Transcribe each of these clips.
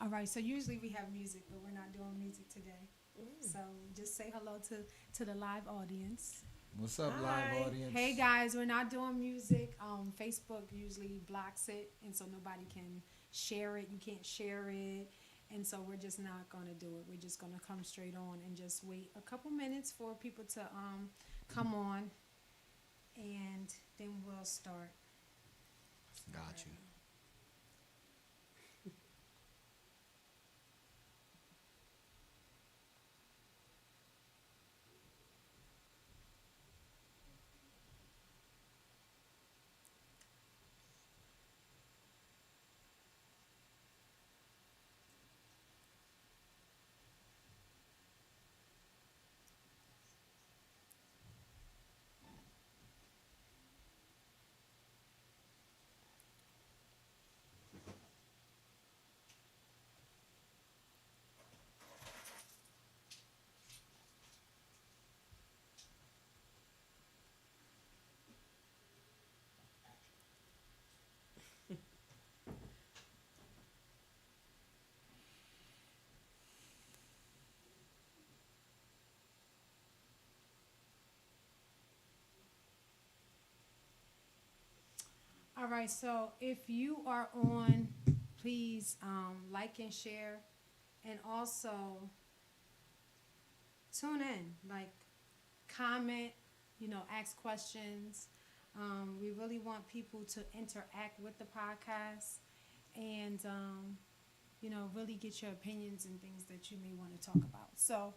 All right, so usually we have music, but we're not doing music today. Mm. So just say hello to the live audience. What's up, live Hi. Hey audience? guys, we're not doing music. Facebook usually blocks it, and so nobody can share it. You can't share it, and so we're just not gonna do it. We're just gonna come straight on and just wait a couple minutes for people to come on, and then we'll start. Got you. All right, so if you are on, please like and share, and also tune in, like comment, ask questions. We really want people to interact with the podcast and, really get your opinions and things that you may want to talk about. So,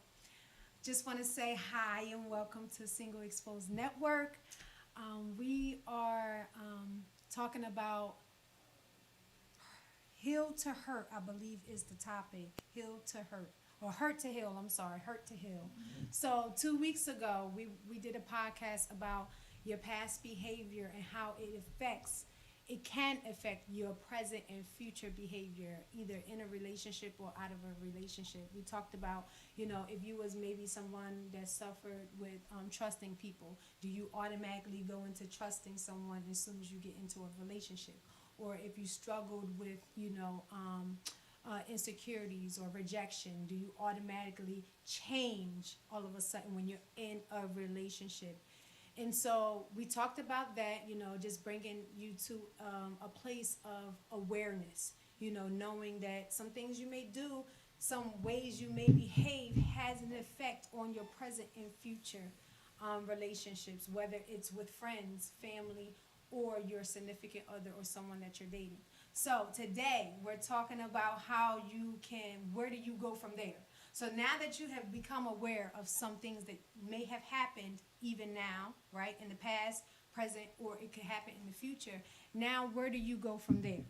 just want to say hi and welcome to Single Exposed Network. We are talking about heal to hurt, I believe is the topic. Heal to hurt. Or hurt to heal, I'm sorry, hurt to heal. So 2 weeks ago, we did a podcast about your past behavior and how it can affect your present and future behavior, either in a relationship or out of a relationship. We talked about, if you was maybe someone that suffered with trusting people, do you automatically go into trusting someone as soon as you get into a relationship? Or if you struggled with, insecurities or rejection, do you automatically change all of a sudden when you're in a relationship? And so we talked about that, just bringing you to a place of awareness, knowing that some things you may do, some ways you may behave has an effect on your present and future relationships, whether it's with friends, family, or your significant other or someone that you're dating. So today we're talking about where do you go from there? So now that you have become aware of some things that may have happened even now, right, in the past, present, or it could happen in the future, now where do you go from there?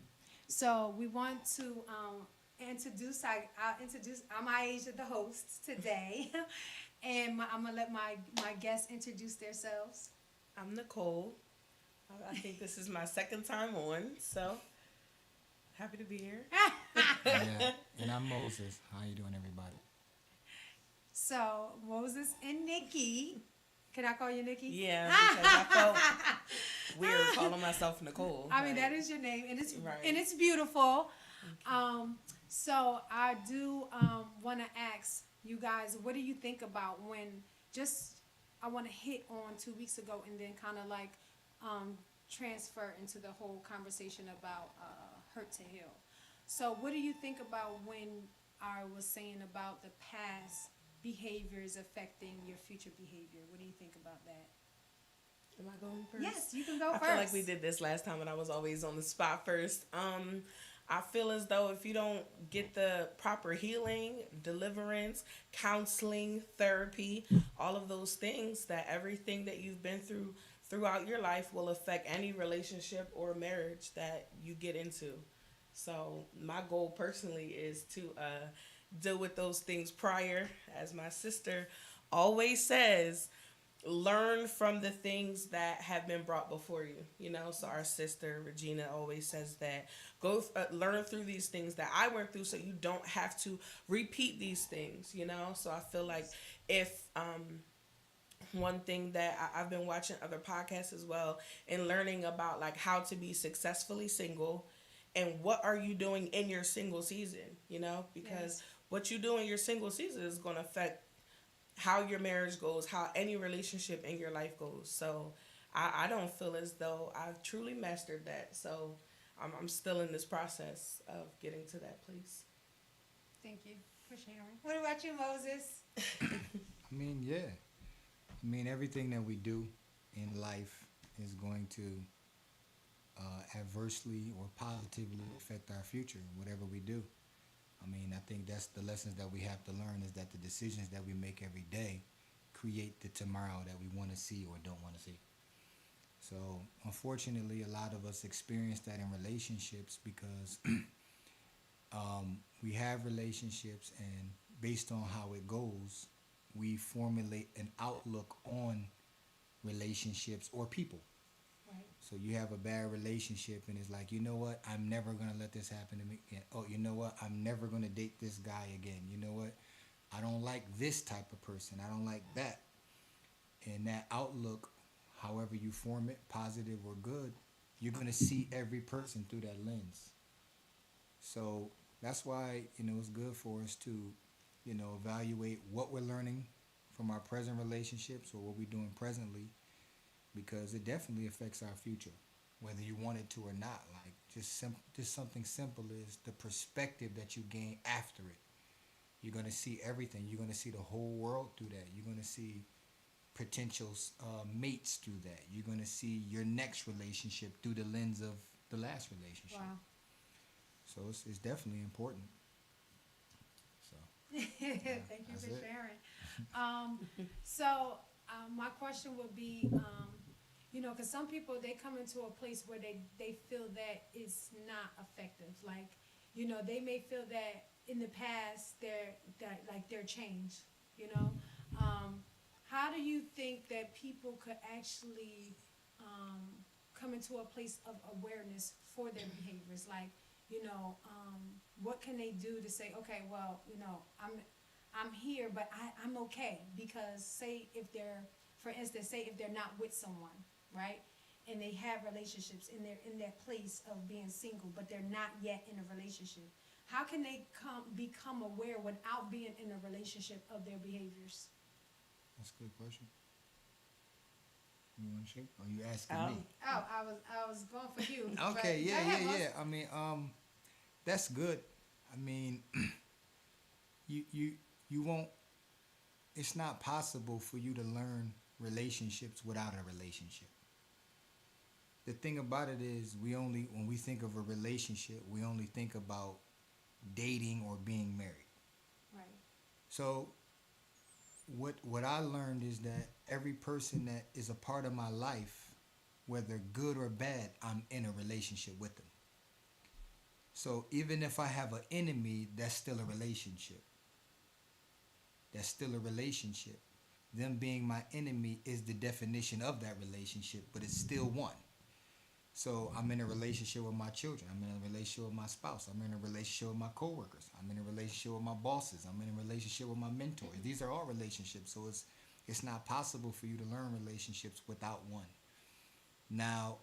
So we want to I'll introduce, I'm Aisha, the host today, and I'm going to let my guests introduce themselves. I'm Nicole. I think this is my second time on, so happy to be here. Yeah, and I'm Moses. How you doing, everybody? So Moses and Nikki. Can I call you Nikki? Yeah, because I felt weird calling myself Nicole. I mean, that is your name, and Right. it's beautiful. So I do want to ask you guys, what do you think about when just I want to hit on 2 weeks ago and then kind of like transfer into the whole conversation about hurt to heal. So what do you think about when I was saying about the past behaviors affecting your future behavior? What do you think about that? Am I going first? Yes, you can go I first. feel like we did this last time and I was always on the spot first. I feel as though if you don't get the proper healing, deliverance, counseling, therapy, all of those things, that everything that you've been through throughout your life will affect any relationship or marriage that you get into. So my goal personally is to deal with those things prior, as my sister always says, learn from the things that have been brought before you. So our sister Regina always says that learn through these things that I went through, so you don't have to repeat these things. So I feel like if one thing that I've been watching other podcasts as well and learning about like how to be successfully single and what are you doing in your single season, because Yes. what you do in your single season is going to affect how your marriage goes, how any relationship in your life goes. So I don't feel as though I've truly mastered that. So I'm still in this process of getting to that place. Thank you for sharing. What about you, Moses? I mean, yeah. I mean, everything that we do in life is going to adversely or positively affect our future, whatever we do. I mean, I think that's the lessons that we have to learn is that the decisions that we make every day create the tomorrow that we want to see or don't want to see. So, unfortunately, a lot of us experience that in relationships because we have relationships, and based on how it goes, we formulate an outlook on relationships or people. Right. So you have a bad relationship, and it's like, you know what? I'm never gonna let this happen to me again. Oh, you know what? I'm never gonna date this guy again. You know what? I don't like this type of person. I don't like that. And that outlook, however you form it, positive or good, you're gonna see every person through that lens. So that's why, it's good for us to, evaluate what we're learning from our present relationships or what we're doing presently, because it definitely affects our future, whether you want it to or not. Like just something simple is the perspective that you gain after it. You're gonna see everything. You're gonna see the whole world through that. You're gonna see potential mates through that. You're gonna see your next relationship through the lens of the last relationship. Wow. So it's definitely important. So Thank you that's for it. sharing. So my question would be, because some people they come into a place where they feel that it's not effective. Like, they may feel that in the past they're changed. You know, how do you think that people could actually come into a place of awareness for their behaviors? Like, what can they do to say, okay, well, I'm here, but I'm okay, because say if they're, for instance, say if they're not with someone, right, and they have relationships and they're in that place of being single, but they're not yet in a relationship. How can they become aware without being in a relationship of their behaviors? That's a good question. You want to shake? Or you asking Um, me? Oh, I was going for you. Okay, but yeah, go ahead, yeah, Moses. yeah. I mean, that's good. I mean, you won't. It's not possible for you to learn relationships without a relationship. The thing about it is, when we think of a relationship, we only think about dating or being married. Right. So what I learned is that every person that is a part of my life, whether good or bad, I'm in a relationship with them. So even if I have an enemy, that's still a relationship. That's still a relationship. Them being my enemy is the definition of that relationship, but it's still one. So I'm in a relationship with my children. I'm in a relationship with my spouse. I'm in a relationship with my coworkers. I'm in a relationship with my bosses. I'm in a relationship with my mentors. These are all relationships. So it's not possible for you to learn relationships without one. Now,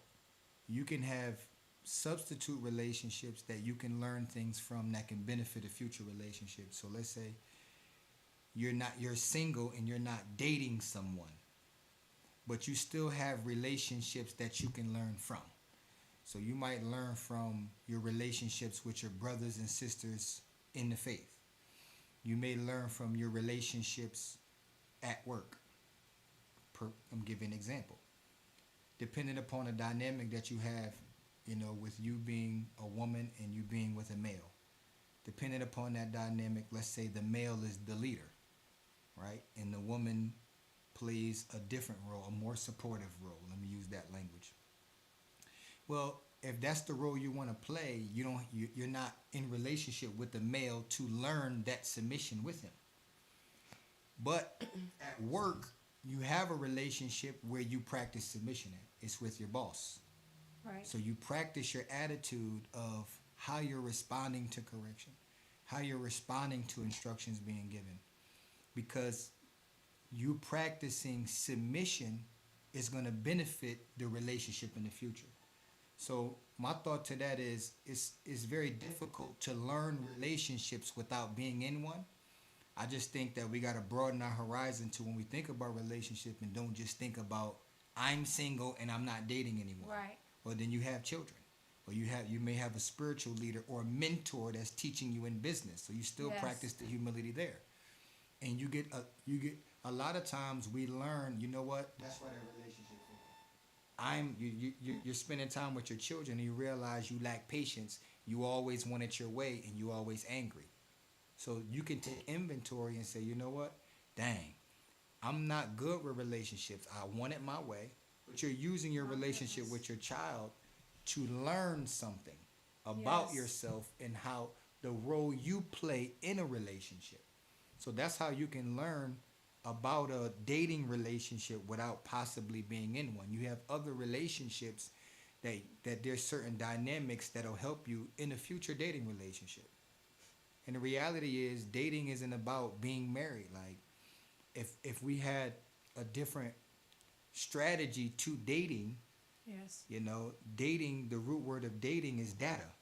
you can have substitute relationships that you can learn things from that can benefit a future relationship. So let's say you're single and you're not dating someone, but you still have relationships that you can learn from. So you might learn from your relationships with your brothers and sisters in the faith. You may learn from your relationships at work. I'm giving an example. Depending upon the dynamic that you have, with you being a woman and you being with a male. Depending upon that dynamic, let's say the male is the leader, right? And the woman plays a different role, a more supportive role. Let me use that language. Well, if that's the role you want to play, you're not in relationship with the male to learn that submission with him. But at work, you have a relationship where you practice submission at. It's with your boss. Right. So you practice your attitude of how you're responding to correction, how you're responding to instructions being given. Because you practicing submission is going to benefit the relationship in the future. So my thought to that is it's very difficult to learn relationships without being in one. I just think that we got to broaden our horizon to when we think about relationship and don't just think about I'm single and I'm not dating anymore. Right. Or then you have children. Or you may have a spiritual leader or a mentor that's teaching you in business. So you still Yes. practice the humility there. And you get a lot of times we learn, you know what? That's why that relationship you're spending time with your children and you realize you lack patience. You always want it your way and you always angry. So you can take inventory and say, you know what? Dang, I'm not good with relationships. I want it my way. But you're using your relationship with your child to learn something about Yes. yourself and how the role you play in a relationship. So that's how you can learn about a dating relationship without possibly being in one. You have other relationships that there's certain dynamics that'll help you in a future dating relationship. And the reality is dating isn't about being married. Like if we had a different strategy to dating, Yes. dating, the root word of dating is data.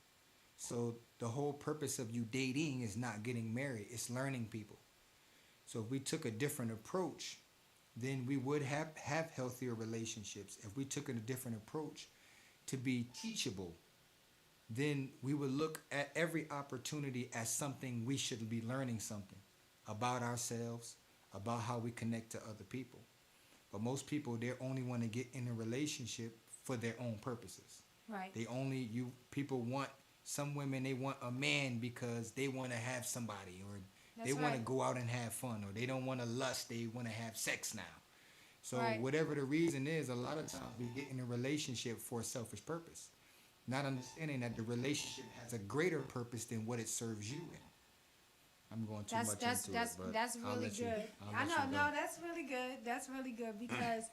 So the whole purpose of you dating is not getting married, it's learning people. So if we took a different approach, then we would have healthier relationships. If we took a different approach to be teachable, then we would look at every opportunity as something we should be learning something about ourselves, about how we connect to other people. But most people, they only want to get in a relationship for their own purposes. Right. People want, some women, they want a man because they want to have somebody, or That's they want to right. go out and have fun, or they don't want to lust, they want to have sex now. So Right. whatever the reason is, a lot of times we get in a relationship for a selfish purpose, not understanding that the relationship has a greater purpose than what it serves you in. I'm going too much into it, but that's I'll really let you- good. I'll I let know, you no, go. that's really good. That's really good because,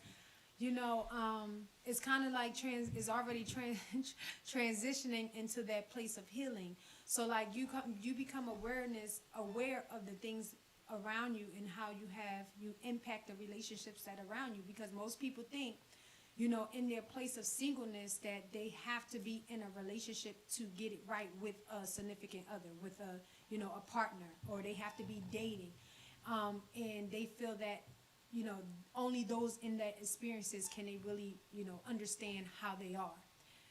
it's kind of like it's already transitioning into that place of healing. So like you become aware of the things around you and how you impact the relationships that are around you, because most people think, in their place of singleness, that they have to be in a relationship to get it right with a significant other, with a partner, or they have to be dating. And they feel that, only those in that experiences can they really, understand how they are.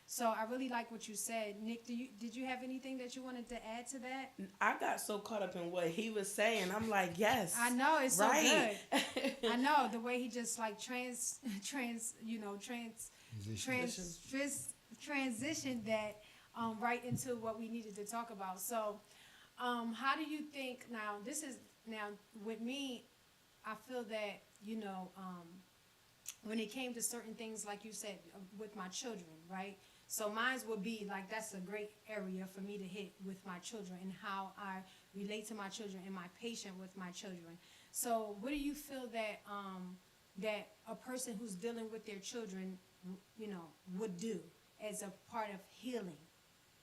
So I really like what you said. Nick, did you have anything that you wanted to add to that? I got so caught up in what he was saying. I'm like, yes. I know, it's so right. good. I know the way he just like transitioned that right into what we needed to talk about. So, how do you think now? Now with me, I feel that when it came to certain things, like you said, with my children, right? So mine would be like, that's a great area for me to hit with my children and how I relate to my children and my patience with my children. So what do you feel that that a person who's dealing with their children, would do as a part of healing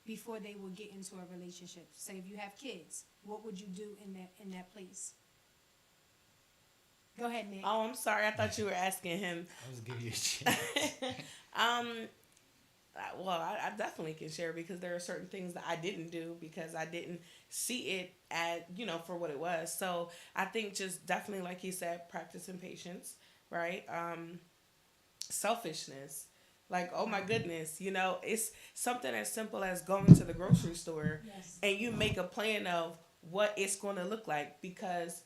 before they will get into a relationship? Say if you have kids, what would you do in that place? Go ahead, Nick. Oh, I'm sorry. I thought you were asking him. I was giving you a chance. Well, I definitely can share, because there are certain things that I didn't do because I didn't see it for what it was. So I think just definitely, like he said, practicing patience, right? Selfishness. Like, oh my goodness, it's something as simple as going to the grocery store. Yes. And you make a plan of what it's going to look like, because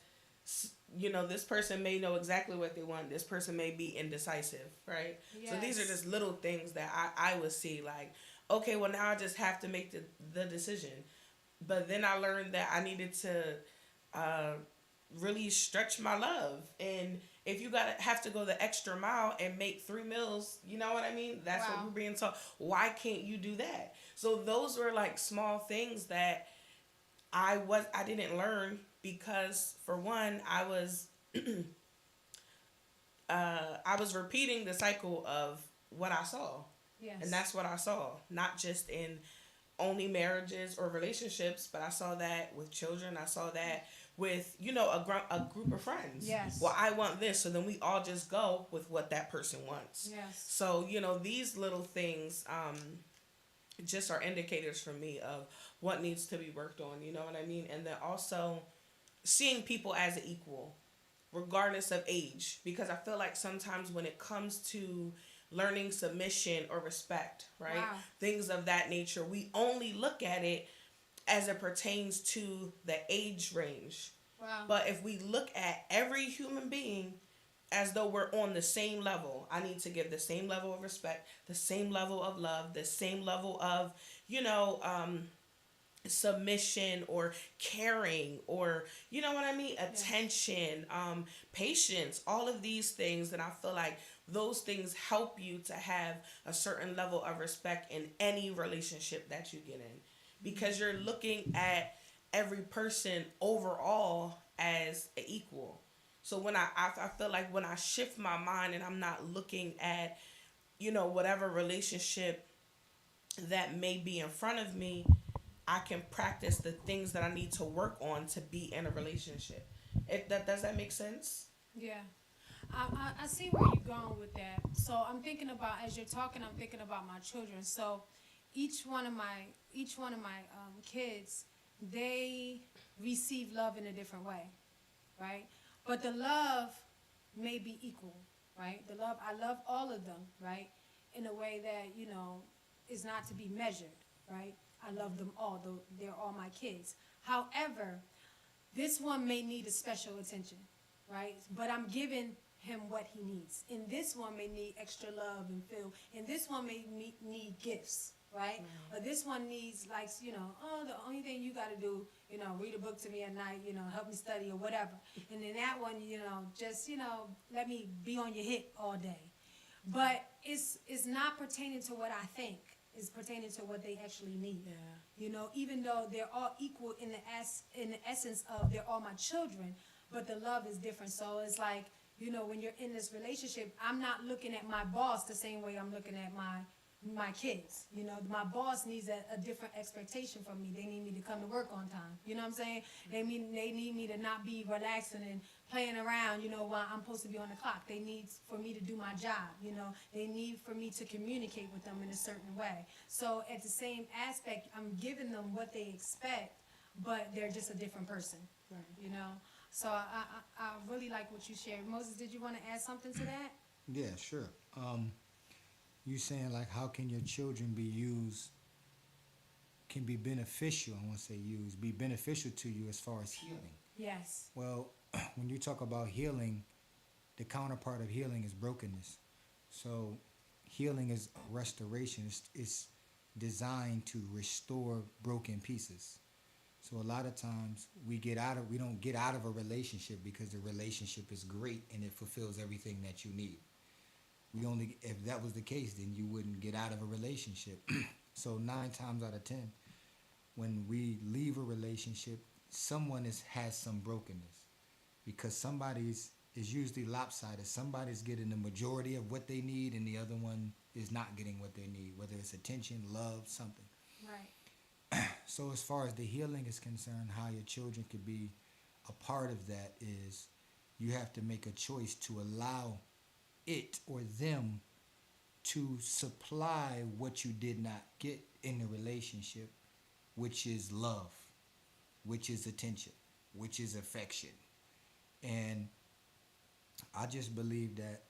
this person may know exactly what they want. This person may be indecisive, right? Yes. So these are just little things that I would see, like, okay, well, now I just have to make the decision. But then I learned that I needed to really stretch my love. And if you have to go the extra mile and make 3 meals, you know what I mean? That's what Wow. we're being taught. Why can't you do that? So those were like small things that I didn't learn, because for one, I was repeating the cycle of what I saw. Yes. And that's what I saw, not just in only marriages or relationships, but I saw that with children. I saw that with, a group of friends. Yes. Well, I want this, so then we all just go with what that person wants. Yes. So, these little things, just are indicators for me of what needs to be worked on, you know what I mean? And then also seeing people as an equal regardless of age, because I feel like sometimes when it comes to learning submission or respect, right? Wow. Things of that nature, we only look at it as it pertains to the age range. Wow. But if we look at every human being as though we're on the same level, I need to give the same level of respect, the same level of love, the same level of, you know, submission or caring, or you know what I mean, attention, patience, all of these things. And I feel like those things help you to have a certain level of respect in any relationship that you get in, because you're looking at every person overall as an equal. So when I feel like when I shift my mind and I'm not looking at, you know, whatever relationship that may be in front of me, I can practice the things that I need to work on to be in a relationship. If that does that make sense? Yeah. I see where you're going with that. So I'm thinking about, as you're talking, I'm thinking about my children. So each one of my kids, they receive love in a different way, right? But the love may be equal, right? The love, I love all of them, right? In a way that, is not to be measured, right? I love them all, though they're all my kids. However, this one may need a special attention, right? But I'm giving him what he needs. And this one may need extra love and feel. And this one may need gifts, right? Or this one needs, like, oh, the only thing you got to do, read a book to me at night, help me study or whatever. And then that one, just, let me be on your hip all day. But it's not pertaining to what I think. It's pertaining to what they actually need. Yeah. Even though they're all equal in the essence of they're all my children, but the love is different. So it's like, when you're in this relationship, I'm not looking at my boss the same way I'm looking at my kids. My boss needs a different expectation from me. They need me to come to work on time. You know what I'm saying? They need me to not be relaxing and playing around, while I'm supposed to be on the clock. They need for me to do my job. They need for me to communicate with them in a certain way. So at the same aspect, I'm giving them what they expect, but they're just a different person. Right. So I really like what you shared. Moses, did you want to add something to that? Yeah, sure. You saying like how can your children be used, can be beneficial, I want to say used, be beneficial to you as far as healing. Yes. Well, when you talk about healing, the counterpart of healing is brokenness. So healing is restoration. It's designed to restore broken pieces. So a lot of times we don't get out of a relationship because the relationship is great and it fulfills everything that you need. If that was the case, then you wouldn't get out of a relationship. So 9 times out of 10, when we leave a relationship, someone has some brokenness, because somebody's is usually lopsided. Somebody's getting the majority of what they need and the other one is not getting what they need, whether it's attention, love, something. Right. So as far as the healing is concerned, how your children could be a part of that is you have to make a choice to allow it or them to supply what you did not get in the relationship, which is love, which is attention, which is affection. And I just believe that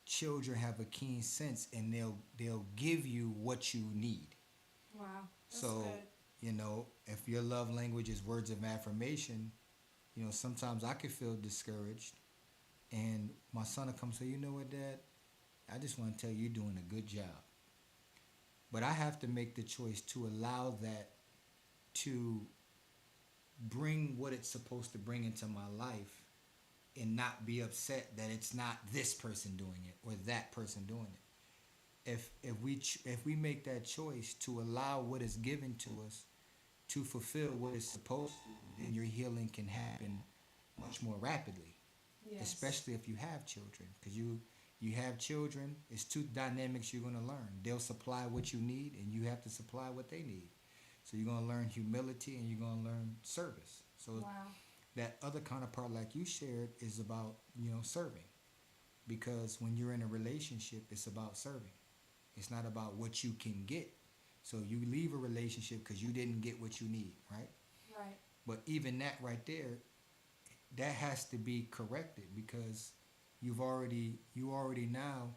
children have a keen sense and they'll give you what you need. Wow. That's So, good. if your love language is words of affirmation, sometimes I could feel discouraged and my son will come say, you know what, Dad? I just want to tell you you're doing a good job. But I have to make the choice to allow that to bring what it's supposed to bring into my life and not be upset that it's not this person doing it or that person doing it. If we make that choice to allow what is given to us to fulfill what it's supposed to, then your healing can happen much more rapidly. Yes. Especially if you have children, because you have children, it's 2 dynamics you're going to learn. They'll supply what you need and you have to supply what they need. So you're going to learn humility and you're going to learn service. So Wow. that other counterpart like you shared is about, serving. Because when you're in a relationship, it's about serving. It's not about what you can get. So you leave a relationship because you didn't get what you need, right? Right. But even that right there, that has to be corrected because you already now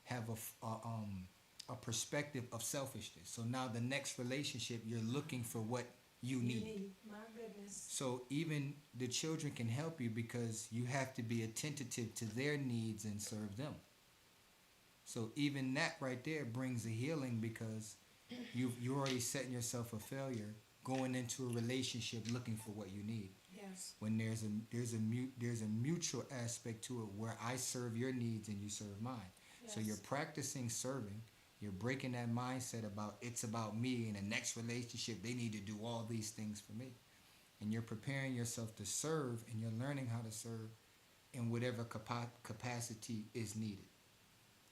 have a perspective of selfishness. So now the next relationship, you're looking for what you need. My goodness. So even the children can help you because you have to be attentive to their needs and serve them. So even that right there brings a healing because you're already setting yourself a failure going into a relationship looking for what you need. Yes. When there's a mutual aspect to it where I serve your needs and you serve mine. So Yes. you're practicing serving. You're breaking that mindset about it's about me and the next relationship they need to do all these things for me. And you're preparing yourself to serve and you're learning how to serve in whatever capacity is needed.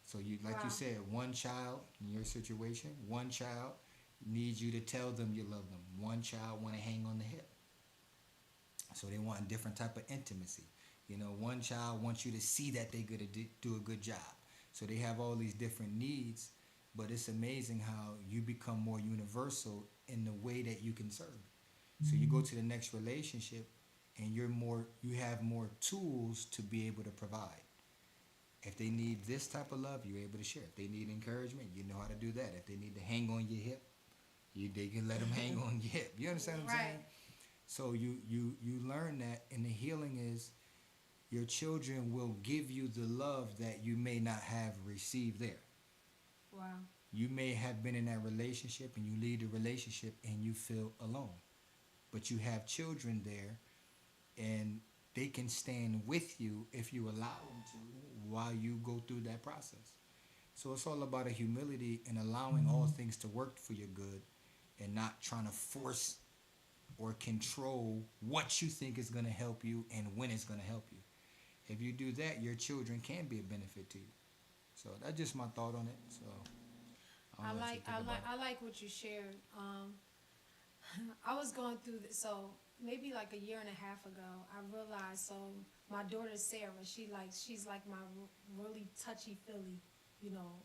So you like you Wow. said, one child in your situation, one child needs you to tell them you love them. One child want to hang on the hip. So they want a different type of intimacy. You know, one child wants you to see that they're going to do a good job. So they have all these different needs, but it's amazing how you become more universal in the way that you can serve. So you go to the next relationship and you have more tools to be able to provide. If they need this type of love, you're able to share. If they need encouragement, you know how to do that. If they need to hang on your hip, they can let them hang on your hip. You understand what I'm saying? Right. So you learn that, and the healing is your children will give you the love that you may not have received there. Wow. You may have been in that relationship and you leave the relationship and you feel alone. But you have children there and they can stand with you if you allow them to while you go through that process. So it's all about a humility and allowing all things to work for your good and not trying to force or control what you think is going to help you and when it's going to help you. If you do that, your children can be a benefit to you. So that's just my thought on it. So I like what you shared. I was going through this, so maybe like a year and a half ago, I realized. So my daughter Sarah, she's like my really touchy feely, you know.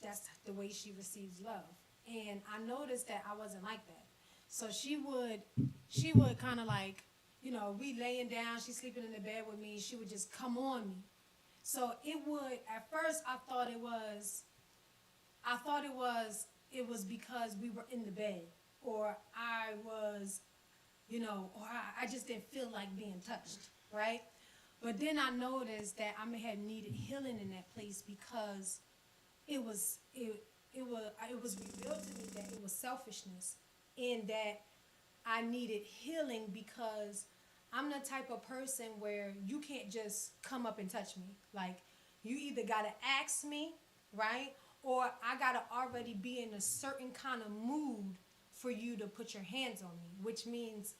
That's the way she receives love, and I noticed that I wasn't like that. So she would kind of like, you know, we laying down, she's sleeping in the bed with me. She would just come on me. So it would. At first, I thought it was because we were in the bed, or I was, you know, or I just didn't feel like being touched, right? But then I noticed that I may have needed healing in that place because it was revealed to me that it was selfishness, and that I needed healing because I'm the type of person where you can't just come up and touch me. Like, you either gotta ask me, right? Or I gotta already be in a certain kind of mood for you to put your hands on me, which means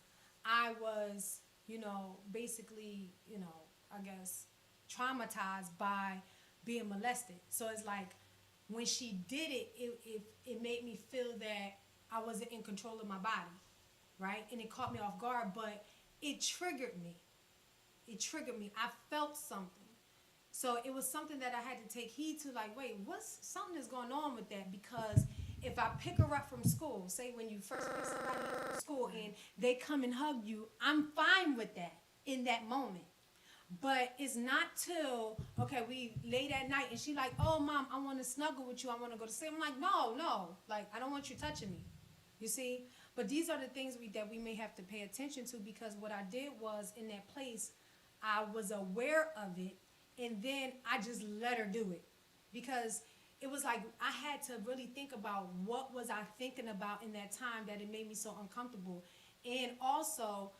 I was, you know, basically, you know, I guess traumatized by being molested. So it's like when she did it, it made me feel that I wasn't in control of my body, right? And it caught me off guard, but it triggered me. I felt something. So it was something that I had to take heed to, like, wait, something is going on with that? Because if I pick her up from school, say when you first pick somebody up from school and they come and hug you, I'm fine with that in that moment. But it's not till, okay, we late at night and she like, oh, Mom, I want to snuggle with you. I want to go to sleep. I'm like, no. Like, I don't want you touching me. You see? But these are the things that we may have to pay attention to, because what I did was, in that place, I was aware of it, and then I just let her do it. Because it was like I had to really think about what was I thinking about in that time that it made me so uncomfortable. And also,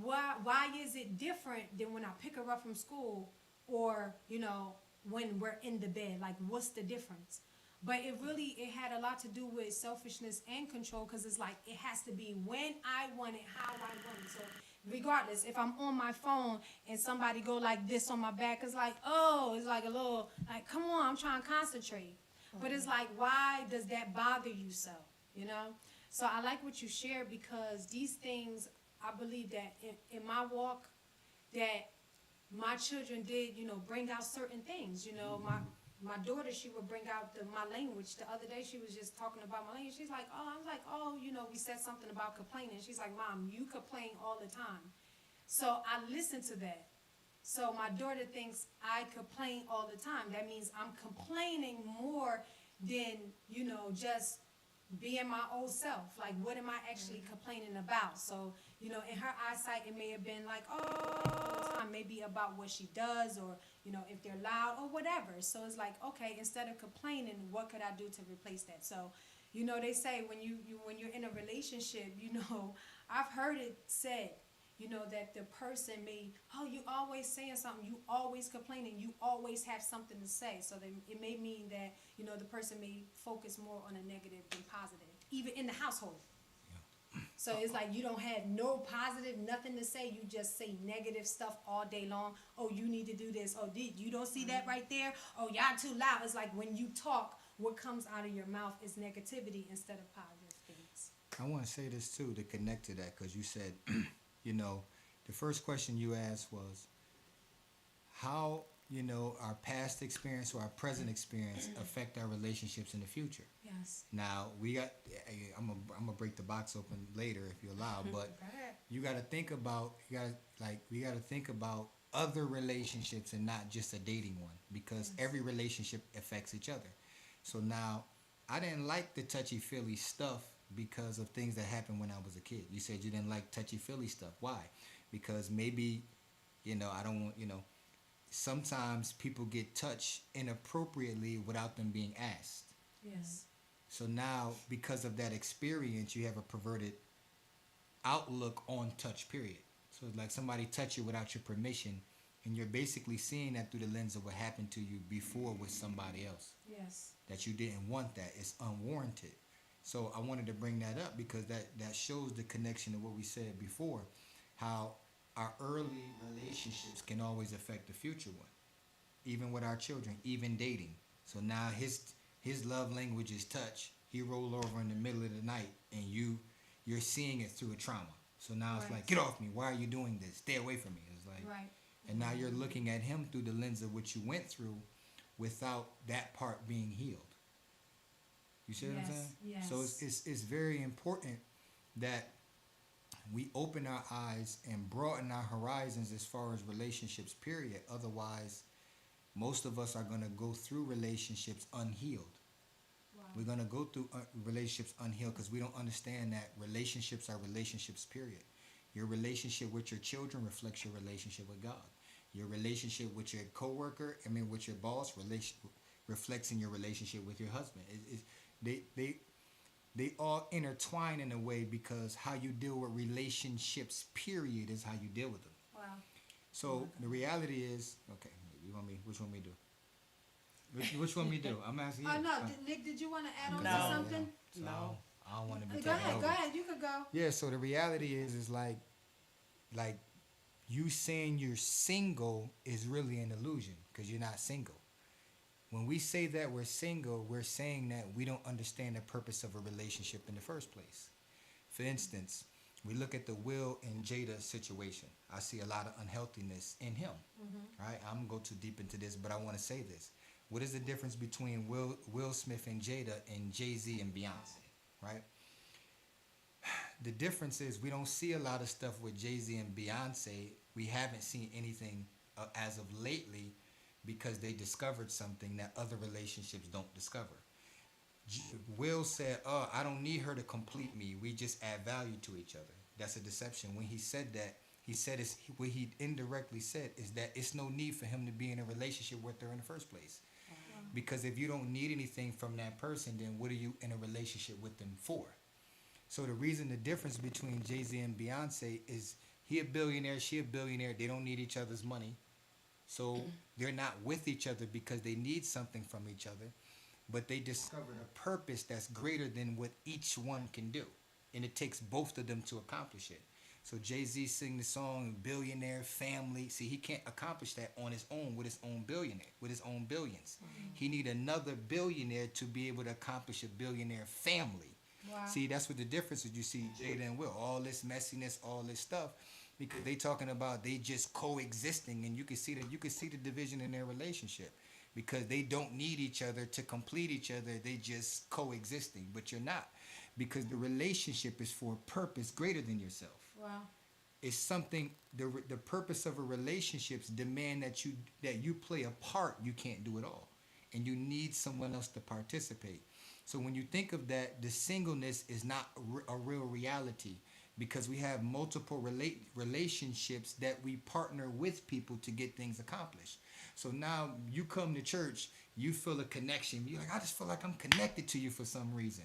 why is it different than when I pick her up from school, or, you know, when we're in the bed? Like, what's the difference? But it had a lot to do with selfishness and control, because it's like it has to be when I want it, how I want it. So regardless, if I'm on my phone and somebody go like this on my back, it's like, oh, it's like a little, like, come on, I'm trying to concentrate. But it's like, why does that bother you so, you know? So I like what you shared, because these things, I believe that in my walk, that my children did, you know, bring out certain things. You know, my daughter, she would bring out my language. The other day, she was just talking about my language. She's like, oh, I was like, oh, we said something about complaining. She's like, Mom, you complain all the time. So I listen to that. So my daughter thinks I complain all the time. That means I'm complaining more than, just being my old self. Like, what am I actually complaining about? So, in her eyesight, it may have been like, oh, time, maybe about what she does, or, if they're loud or whatever. So it's like, okay, instead of complaining, what could I do to replace that? So, they say when when you're in a relationship, I've heard it said, that the person may, oh, you always saying something, you always complaining, you always have something to say. So it may mean that, the person may focus more on a negative than positive, even in the household. So it's like you don't have no positive, nothing to say. You just say negative stuff all day long. Oh, you need to do this. Oh, you don't see that right there? Oh, y'all too loud. It's like when you talk, what comes out of your mouth is negativity instead of positive things. I want to say this too to connect to that, because you said, the first question you asked was how, our past experience or our present experience affect our relationships in the future. Yes. Now I'm gonna break the box open later if you allow, but you got to think about we got to think about other relationships and not just a dating one, because every relationship affects each other. So now I didn't like the touchy-feely stuff because of things that happened when I was a kid. You said you didn't like touchy-feely stuff. Why? Because maybe, I don't want, sometimes people get touched inappropriately without them being asked. Yes. So now, because of that experience, you have a perverted outlook on touch, period. So it's like somebody touch you without your permission, and you're basically seeing that through the lens of what happened to you before with somebody else. Yes. That you didn't want that. It's unwarranted. So I wanted to bring that up because that shows the connection to what we said before, how our early relationships can always affect the future one, even with our children, even dating. So now his love language is touch. He roll over in the middle of the night, and you're seeing it through a trauma. So now it's like, get off me. Why are you doing this? Stay away from me. It's like, and now you're looking at him through the lens of what you went through, without that part being healed. You see what I'm saying? Yes. So it's very important that we open our eyes and broaden our horizons as far as relationships, period. Otherwise, most of us are going to go through relationships unhealed. Wow. We're going to go through relationships unhealed because we don't understand that relationships are relationships, period. Your relationship with your children reflects your relationship with God. Your relationship with your coworker, with your boss, reflects in your relationship with your husband. They all intertwine in a way, because how you deal with relationships, period, is how you deal with them. Wow. So the reality is, okay, which one we do? Which one we do? I'm asking you. Oh, no, Nick, did you want to add on No. to something? So I don't want to be Go taken ahead, over. you could go. Yeah, so the reality is like you saying you're single is really an illusion, because you're not single. When we say that we're single, we're saying that we don't understand the purpose of a relationship in the first place. For instance, we look at the Will and Jada situation. I see a lot of unhealthiness in him, right? I'm going to go too deep into this, but I want to say this. What is the difference between Will Smith and Jada and Jay-Z and Beyonce, right? The difference is we don't see a lot of stuff with Jay-Z and Beyonce. We haven't seen anything as of lately, because they discovered something that other relationships don't discover. Will said, I don't need her to complete me. We just add value to each other. That's a deception. When he said that, what he indirectly said is that it's no need for him to be in a relationship with her in the first place. Because if you don't need anything from that person, then what are you in a relationship with them for? So the difference between Jay-Z and Beyonce is he a billionaire, she a billionaire. They don't need each other's money. So they're not with each other because they need something from each other, but they discovered a purpose that's greater than what each one can do. And it takes both of them to accomplish it. So Jay-Z sing the song Billionaire Family. See, he can't accomplish that on his own with his own billions. He need another billionaire to be able to accomplish a billionaire family. Wow. See, that's what the difference is. You see Jada and Will, all this messiness, all this stuff, because they talking about they just coexisting, and you can see the division in their relationship. because they don't need each other to complete each other. They just coexisting, but you're not, because the relationship is for a purpose greater than yourself. Wow. It's something, the purpose of a relationships demand that you play a part. You can't do it all, and you need someone else to participate. So when you think of that, the singleness is not a real reality, because we have multiple relationships that we partner with people to get things accomplished. So now you come to church, you feel a connection. You're like, I just feel like I'm connected to you for some reason.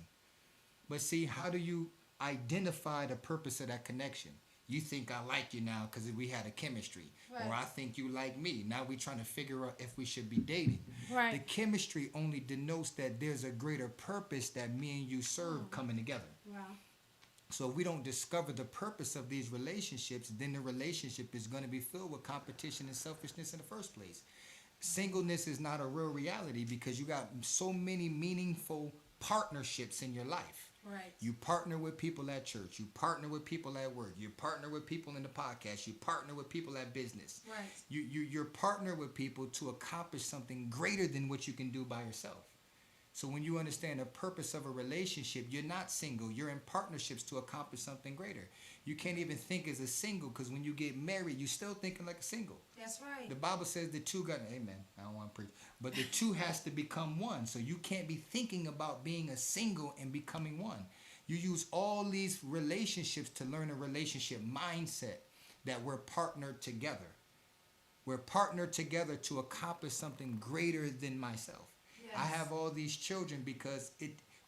But see, how do you identify the purpose of that connection? You think I like you now because we had a chemistry. Right. Or I think you like me. Now we're trying to figure out if we should be dating. Right. The chemistry only denotes that there's a greater purpose that me and you serve coming together. Wow. So if we don't discover the purpose of these relationships, then the relationship is going to be filled with competition and selfishness in the first place. Singleness is not a real reality because you got so many meaningful partnerships in your life. Right. You partner with people at church. You partner with people at work. You partner with people in the podcast. You partner with people at business. Right. You're partner with people to accomplish something greater than what you can do by yourself. So when you understand the purpose of a relationship, you're not single. You're in partnerships to accomplish something greater. You can't even think as a single, because when you get married, you're still thinking like a single. That's right. The Bible says the two got, amen, I don't want to preach, but the two has to become one. So you can't be thinking about being a single and becoming one. You use all these relationships to learn a relationship mindset that we're partnered together. We're partnered together to accomplish something greater than myself. Yes. I have all these children because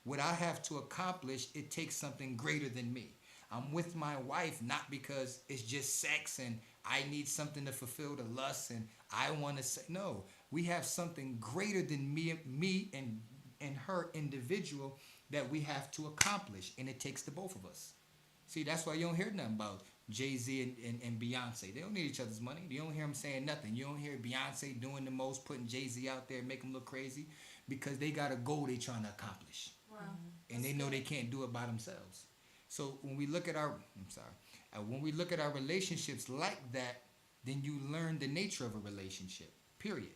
what I have to accomplish, it takes something greater than me. I'm with my wife not because it's just sex and I need something to fulfill the lust and I want to say, no, we have something greater than me and her individual that we have to accomplish, and it takes the both of us. See, that's why you don't hear nothing about Jay-Z and Beyonce. They don't need each other's money. You don't hear them saying nothing. You don't hear Beyonce doing the most, putting Jay-Z out there, make him look crazy, because they got a goal they trying to accomplish. Wow. And they know they can't do it by themselves. So when we look at when we look at our relationships like that, then you learn the nature of a relationship, period.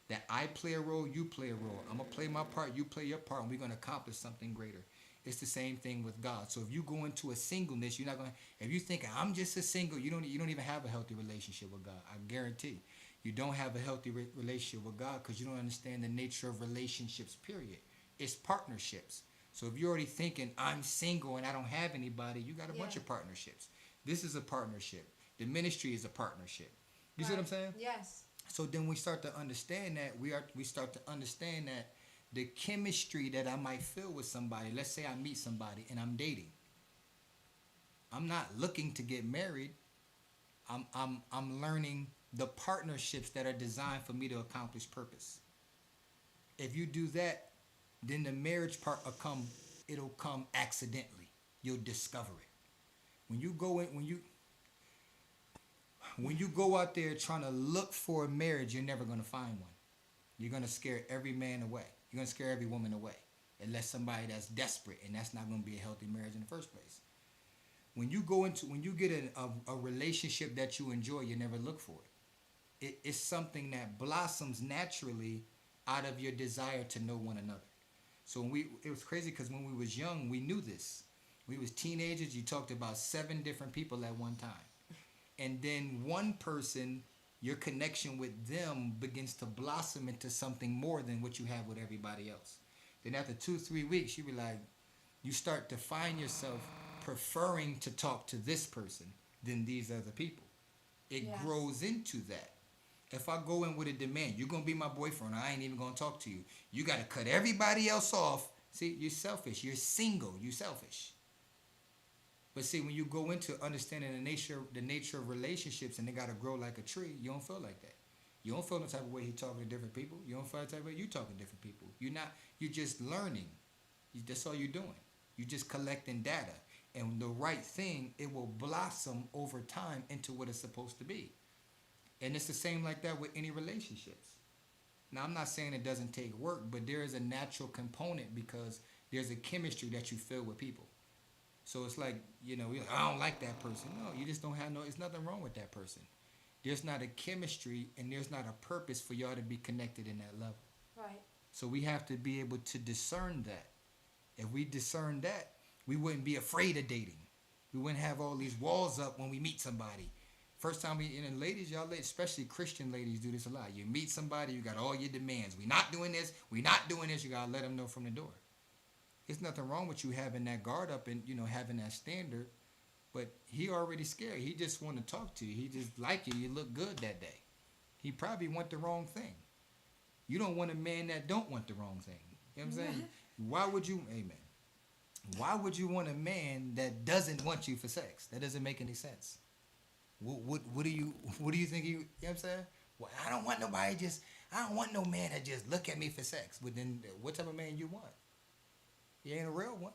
That I play a role, you play a role. I'm going to play my part, you play your part, and we're going to accomplish something greater. It's the same thing with God. So if you go into a singleness, you're not going to, if you think I'm just a single, you don't even have a healthy relationship with God. I guarantee. You don't have a healthy relationship with God because you don't understand the nature of relationships, period. It's partnerships. So if you're already thinking I'm single and I don't have anybody, you got a bunch of partnerships. This is a partnership. The ministry is a partnership. You see what I'm saying? Yes. So then we start to understand that we start to understand that the chemistry that I might feel with somebody, let's say I meet somebody and I'm dating. I'm not looking to get married. I'm learning the partnerships that are designed for me to accomplish purpose. If you do that, then the marriage part it'll come accidentally. You'll discover it. When you go out there trying to look for a marriage, you're never going to find one. You're going to scare every man away. You're going to scare every woman away. Unless somebody that's desperate, and that's not going to be a healthy marriage in the first place. When you get a relationship that you enjoy, you never look for it. It's something that blossoms naturally out of your desire to know one another. So it was crazy because when we was young, we knew this. We was teenagers. You talked about 7 different people at one time. And then one person, your connection with them begins to blossom into something more than what you have with everybody else. Then after 2-3 weeks, you start to find yourself preferring to talk to this person than these other people. It grows into that. If I go in with a demand, you're going to be my boyfriend, I ain't even going to talk to you. You got to cut everybody else off. See, you're selfish. You're single. You're selfish. But see, when you go into understanding the nature of relationships and they got to grow like a tree, you don't feel like that. You don't feel the type of way he talking to different people. You don't feel the type of way you talking to different people. You're just learning. That's all you're doing. You're just collecting data. And the right thing, it will blossom over time into what it's supposed to be. And it's the same like that with any relationships. Now, I'm not saying it doesn't take work, but there is a natural component because there's a chemistry that you feel with people. So it's like, you're like, I don't like that person. No, you just don't have there's nothing wrong with that person. There's not a chemistry and there's not a purpose for y'all to be connected in that level. So we have to be able to discern that. If we discern that, we wouldn't be afraid of dating. We wouldn't have all these walls up when we meet somebody. First time we, and ladies, y'all, especially Christian ladies, do this a lot. You meet somebody, you got all your demands. We not doing this. We not doing this. You gotta let them know from the door. There's nothing wrong with you having that guard up and having that standard, but he already scared. He just want to talk to you. He just like you. You look good that day. He probably want the wrong thing. You don't want a man that don't want the wrong thing. You know what I'm saying? Why would you? Amen. Why would you want a man that doesn't want you for sex? That doesn't make any sense. What do you think you know what I'm saying? Well, I don't want nobody I don't want no man that just look at me for sex. But then what type of man you want? He ain't a real one.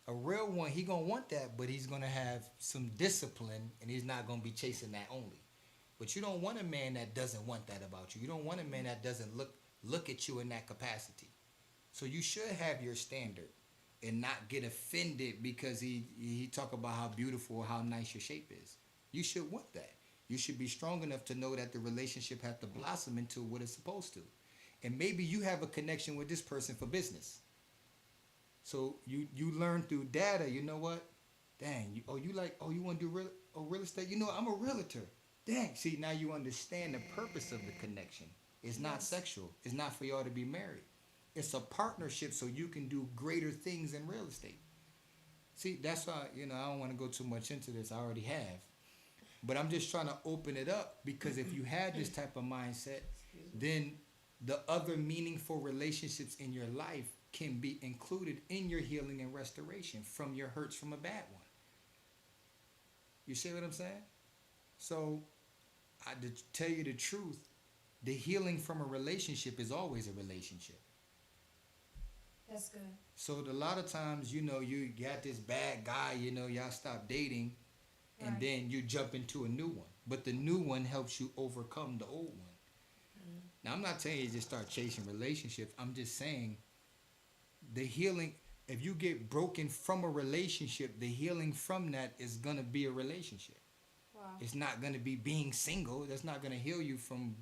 A real one, he gonna want that, but he's gonna have some discipline and he's not gonna be chasing that only. But you don't want a man that doesn't want that about you. You don't want a man that doesn't look at you in that capacity. So you should have your standard and not get offended because he talk about how beautiful, how nice your shape is. You should want that. You should be strong enough to know that the relationship has to blossom into what it's supposed to. And maybe you have a connection with this person for business. So you learn through data, you know what? Dang, you want to do real estate? You know, I'm a realtor. Dang, see, now you understand the purpose of the connection. It's not sexual. It's not for y'all to be married. It's a partnership so you can do greater things in real estate. See, that's why, I don't want to go too much into this. I already have. But I'm just trying to open it up because if you had this type of mindset, then the other meaningful relationships in your life can be included in your healing and restoration from your hurts from a bad one. You see what I'm saying? So, to tell you the truth, the healing from a relationship is always a relationship. That's good. So a lot of times, you got this bad guy, y'all stop dating, and then you jump into a new one. But the new one helps you overcome the old one. Mm-hmm. Now, I'm not telling you just start chasing relationships. I'm just saying the healing, if you get broken from a relationship, the healing from that is going to be a relationship. Wow. It's not going to be being single. That's not going to heal you from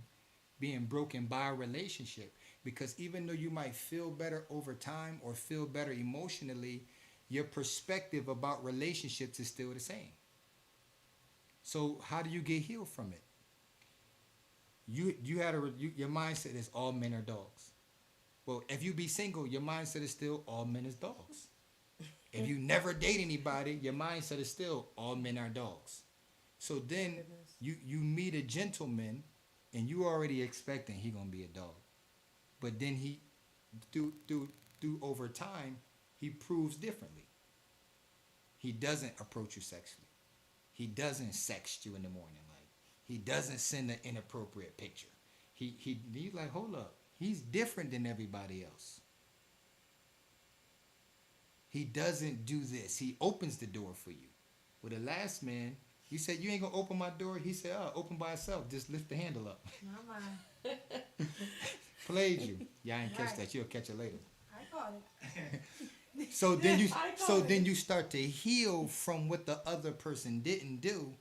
being broken by a relationship. Because even though you might feel better over time or feel better emotionally, your perspective about relationships is still the same. So how do you get healed from it? Your mindset is all men are dogs. Well, if you be single, your mindset is still all men is dogs. If you never date anybody, your mindset is still all men are dogs. So then you meet a gentleman and you already expecting he gonna be a dog. But then he, through over time, he proves differently. He doesn't approach you sexually. He doesn't sext you in the morning. Like, he doesn't send an inappropriate picture. He's like, hold up. He's different than everybody else. He doesn't do this. He opens the door for you. With the last man, you said, you ain't going to open my door? He said, open by itself. Just lift the handle up. Not mine. Played you. Y'all ain't catch that. You'll catch it later. I caught it. So then you start to heal from what the other person didn't do,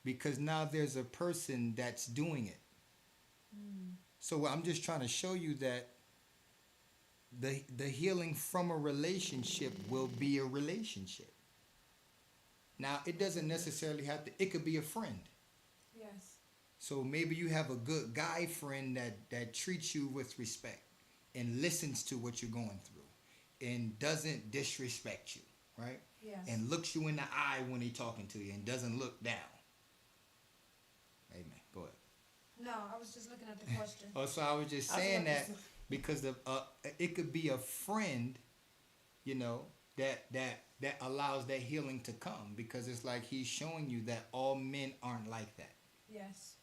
because now there's a person that's doing it. So I'm just trying to show you that the healing from a relationship will be a relationship. Now, it doesn't necessarily have to, it could be a friend. Yes. So maybe you have a good guy friend that treats you with respect and listens to what you're going through and doesn't disrespect you, right? Yes. And looks you in the eye when he's talking to you and doesn't look down. Amen. Go ahead. No, I was just looking at the question. So I was just saying that because it could be a friend, that allows that healing to come, because it's like he's showing you that all men aren't like that. Yes.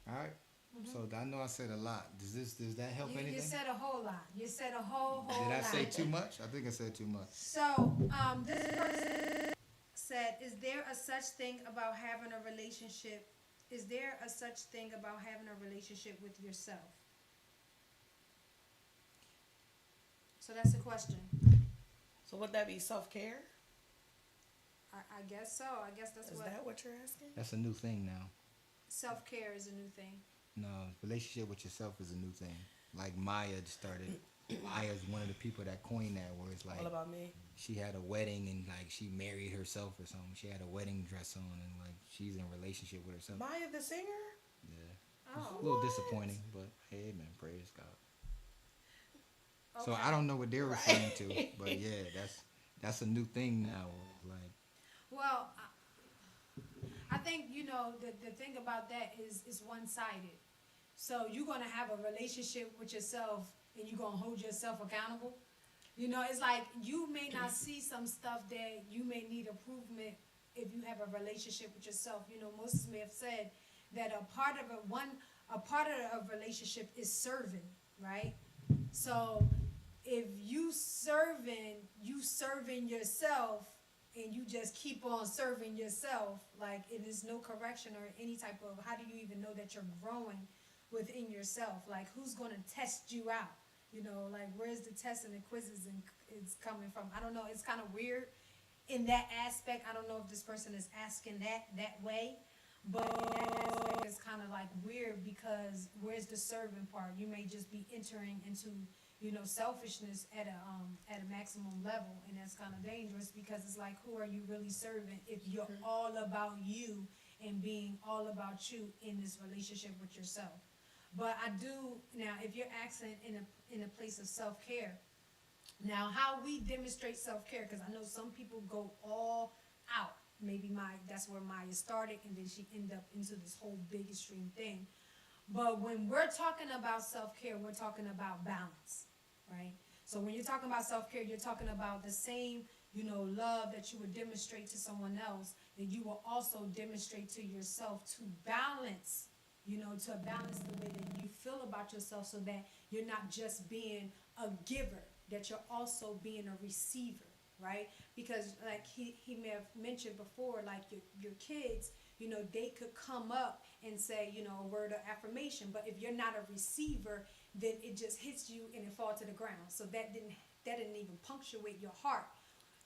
All right. Mm-hmm. So I know I said a lot. Does that help anything? You said a whole lot. You said a whole lot. Did I say too much? I think I said too much. So this person said, is there a such thing about having a relationship? Is there a such thing about having a relationship with yourself? So that's the question. So would that be self-care? I guess so. I guess that's Is that what you're asking? That's a new thing now. Self-care is a new thing. No, relationship with yourself is a new thing. like Maya started. Maya's one of the people that coined that, where it's like All about me. she had a wedding and like she married herself or something. She had a wedding dress on and like she's in a relationship with herself. Maya the singer? Yeah, Oh, a little what? disappointing, but hey man, praise God. So Okay. I don't know what they're referring to, but yeah, that's a new thing now. Like, Well, I think the thing about that is one sided. So you're gonna have a relationship with yourself, and you're gonna hold yourself accountable. It's like you may not see some stuff that you may need improvement if you have a relationship with yourself. Moses may have said that a part of a relationship is serving, right? So if you serving yourself, and you just keep on serving yourself, like it is no correction or any type of, how do you even know that you're growing within yourself? Like, who's going to test you out? Like, where's the tests and the quizzes and it's coming from? I don't know. It's kind of weird in that aspect. I don't know if this person is asking that way, but in that aspect, it's kind of like weird, because where's the serving part? You may just be entering into selfishness at a maximum level, and that's kind of dangerous, because it's like, who are you really serving if you're all about you and being all about you in this relationship with yourself? But I do now, if you're asking in a place of self-care, now how we demonstrate self-care, because I know some people go all out. Maybe that's where Maya started, and then she ended up into this whole big extreme thing. But when we're talking about self-care, we're talking about balance, right? So when you're talking about self-care, you're talking about the same, love that you would demonstrate to someone else, that you will also demonstrate to yourself, to balance, to balance the way that you feel about yourself, so that you're not just being a giver, that you're also being a receiver, right? Because like he may have mentioned before, like your kids, they could come up and say, a word of affirmation, but if you're not a receiver, then it just hits you and it falls to the ground. So that didn't even punctuate your heart.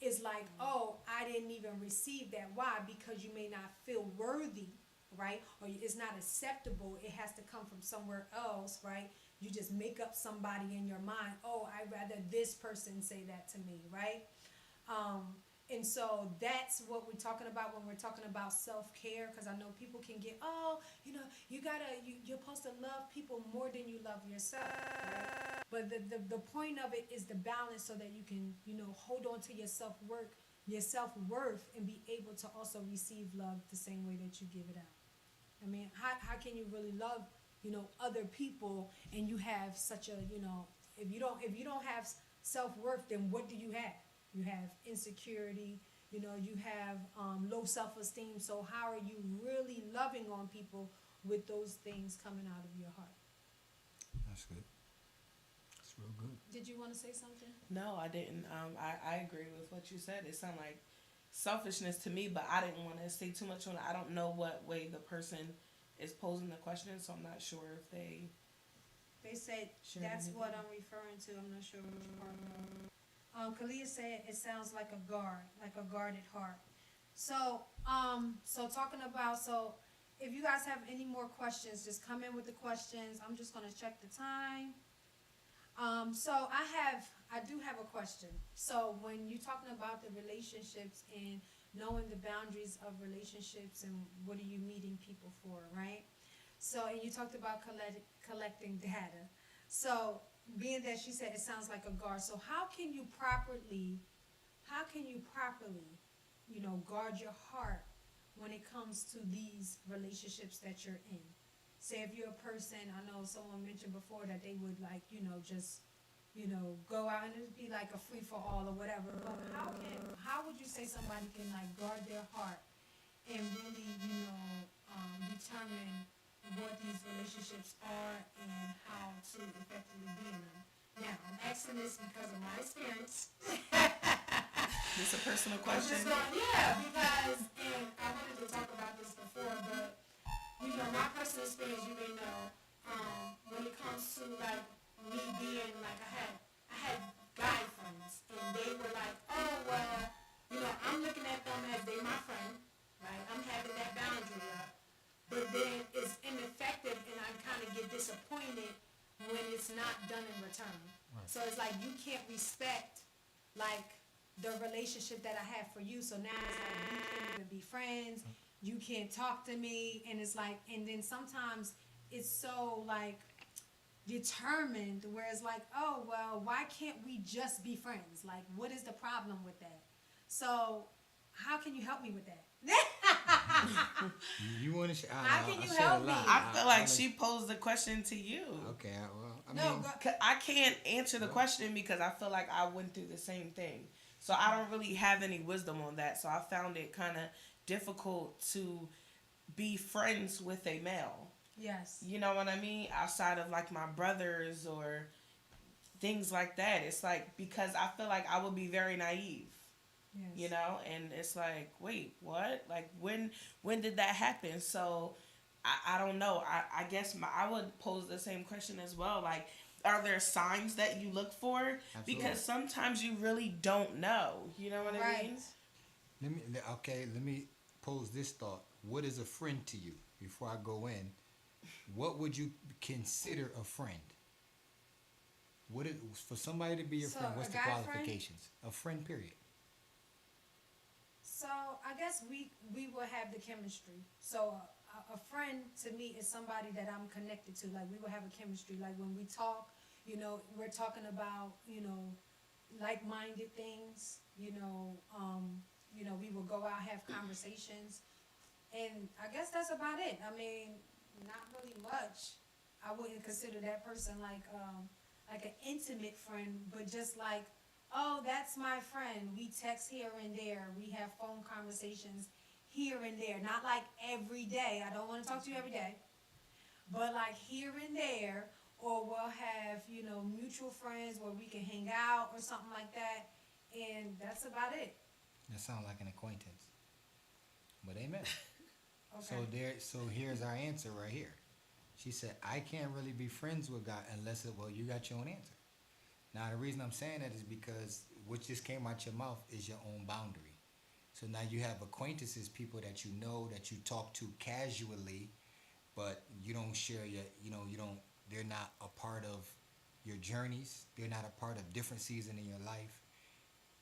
It's like, oh, I didn't even receive that. Why? Because you may not feel worthy, right? Or it's not acceptable. It has to come from somewhere else, right? You just make up somebody in your mind. Oh, I'd rather this person say that to me, right? And so that's what we're talking about when we're talking about self-care, because I know people can get, you're supposed to love people more than you love yourself, right? But the point of it is the balance, so that you can, hold on to your self-worth, and be able to also receive love the same way that you give it out. I mean, how can you really love, other people, and you have such a, if you don't have self-worth, then what do you have? You have insecurity, you have low self-esteem. So how are you really loving on people with those things coming out of your heart? that's good. That's real good. Did you want to say something? No, I didn't. I agree with what you said. It sounded like selfishness to me, but I didn't want to say too much on it. I don't know what way the person is posing the question, so I'm not sure if they. They said that's what I'm referring to. I'm not sure which part. Kalia said it sounds like a guarded heart. So, talking about, if you guys have any more questions, just come in with the questions. I'm just gonna check the time. I do have a question. So when you're talking about the relationships and knowing the boundaries of relationships and what are you meeting people for, right? So, and you talked about collecting data. So, being that she said it sounds like a guard, so how can you properly, guard your heart when it comes to these relationships that you're in? Say if you're a person, I know someone mentioned before that they would just, go out and it'd be like a free for all or whatever. But how would you say somebody can guard their heart and really, determine what these relationships are and how to effectively be in them? Now, I'm asking this because of my experience. This a personal I'm question? just going, yeah, because, and I wanted to talk about this before, but, my personal experience, you may know, when it comes to, me being, I had guy friends, and they were like, oh, well, I'm looking at them as they my friend, right? I'm having that boundary up. But then it's ineffective, and I kind of get disappointed when it's not not done in return. So it's like you can't respect like the relationship that I have for you. So now it's like you can't even be friends. You can't talk to me, and it's like, and then sometimes it's so like determined where it's like, oh well, why can't we just be friends? Like, what is the problem with that? So how can you help me with that? You want to? How can you help me? I feel like she posed the question to you. Okay, well, I No, mean, go, 'Cause I can't answer the question because I feel like I went through the same thing. So I don't really have any wisdom on that. So I found it kind of difficult to be friends with a male. yes. You know what I mean? Outside of like my brothers or things like that. It's like because I feel like I would be very naive. Yes. You know, and it's like, wait, what? Like when did that happen? So I don't know. I guess I would pose the same question as well. Like, are there signs that you look for? Absolutely. Because sometimes you really don't know. You know what I mean? let me pose this thought. What is a friend to you? Before I go in, what would you consider a friend? What is for somebody to be your So, friend? What's a the guy friend? qualifications? A friend, period. So I guess we will have the chemistry. So a friend to me is somebody that I'm connected to. Like we will have a chemistry. Like when we talk, we're talking about like-minded things. We will go out have conversations, and I guess that's about it. I mean, not really much. I wouldn't consider that person like an intimate friend, but just like, oh, that's my friend. We text here and there. We have phone conversations here and there. Not like every day. I don't want to talk to you every day. But like here and there. Or we'll have, mutual friends where we can hang out or something like that. And that's about it. That sounds like an acquaintance. But amen. Okay. So here's our answer right here. She said, I can't really be friends with God unless you got your own answer. Now the reason I'm saying that is because what just came out your mouth is your own boundary. So now you have acquaintances, people that you know, that you talk to casually, but you don't share they're not a part of your journeys. They're not a part of different seasons in your life.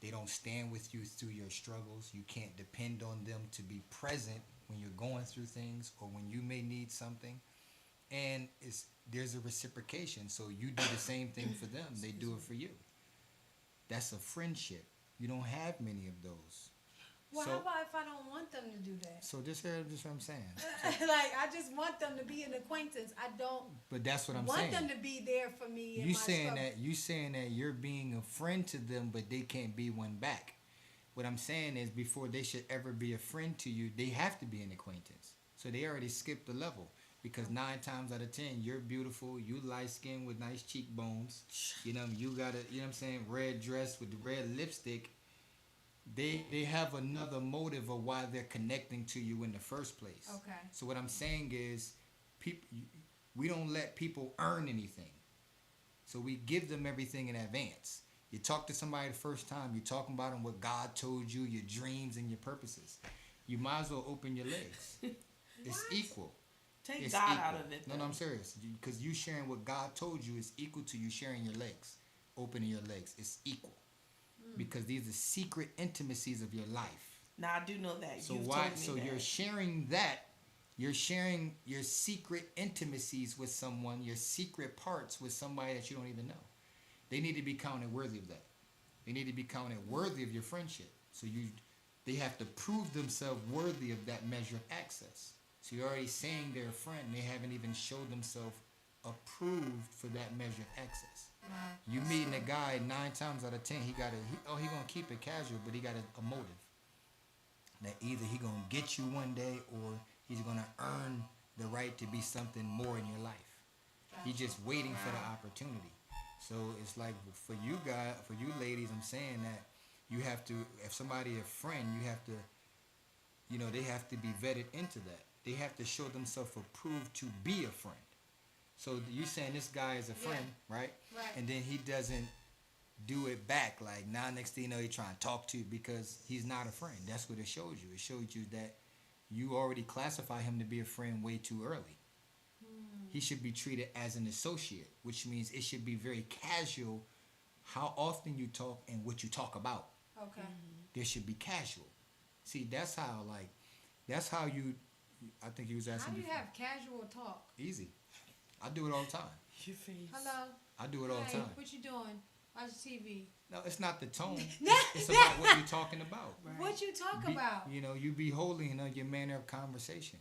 They don't stand with you through your struggles. You can't depend on them to be present when you're going through things or when you may need something. And there's a reciprocation. So you do the same thing for them. They do it for you. That's a friendship. You don't have many of those. Well, how about if I don't want them to do that? So this what I'm saying. Like, I just want them to be an acquaintance. I don't But that's what I'm want saying. them to be there for me in You my struggle. saying that you're being a friend to them, but they can't be one back. What I'm saying is before they should ever be a friend to you, they have to be an acquaintance. So they already skipped the level. Because 9 times out of 10, you're beautiful. You light skinned with nice cheekbones. You got red dress with the red lipstick. They have another motive of why they're connecting to you in the first place. Okay. So what I'm saying is, we don't let people earn anything. So we give them everything in advance. You talk to somebody the first time, you're talking about them what God told you, your dreams and your purposes. You might as well open your legs. It's equal. Take It's God equal. out of it. No, I'm serious. Because you sharing what God told you is equal to you sharing your legs. Opening your legs. It's equal. Because these are secret intimacies of your life. Now I do know that. So You've why? told me So that. you're sharing that. You're sharing your secret intimacies with someone, your secret parts with somebody that you don't even know. They need to be counted worthy of that. They need to be counted worthy of your friendship. So they have to prove themselves worthy of that measure of access. So you're already saying they're a friend. They haven't even showed themselves approved for that measure of access. You meeting a guy 9 times out of 10, he gonna keep it casual, but he got a motive. That either he gonna get you one day or he's gonna earn the right to be something more in your life. He's just waiting for the opportunity. So it's like for you guys, for you ladies, I'm saying that you have to, if somebody a friend, you have to, they have to be vetted into that. They have to show themselves approved to be a friend. So you saying this guy is a friend, right? Right. And then he doesn't do it back. Like now, next thing you know, he's trying to talk to you because he's not a friend. That's what it shows you. It shows you that you already classify him to be a friend way too early. He should be treated as an associate, which means it should be very casual how often you talk and what you talk about. Okay. There should be casual. See, that's how you, I think he was How asking do you before. have casual talk? Easy. I do it all the time. Your face. Hello. I do it all the Hey, time. what you doing? Watch TV. No, it's not the tone. It's about what you're talking about. Right. What you talk Be- about? You know, you be holy in your manner of conversation.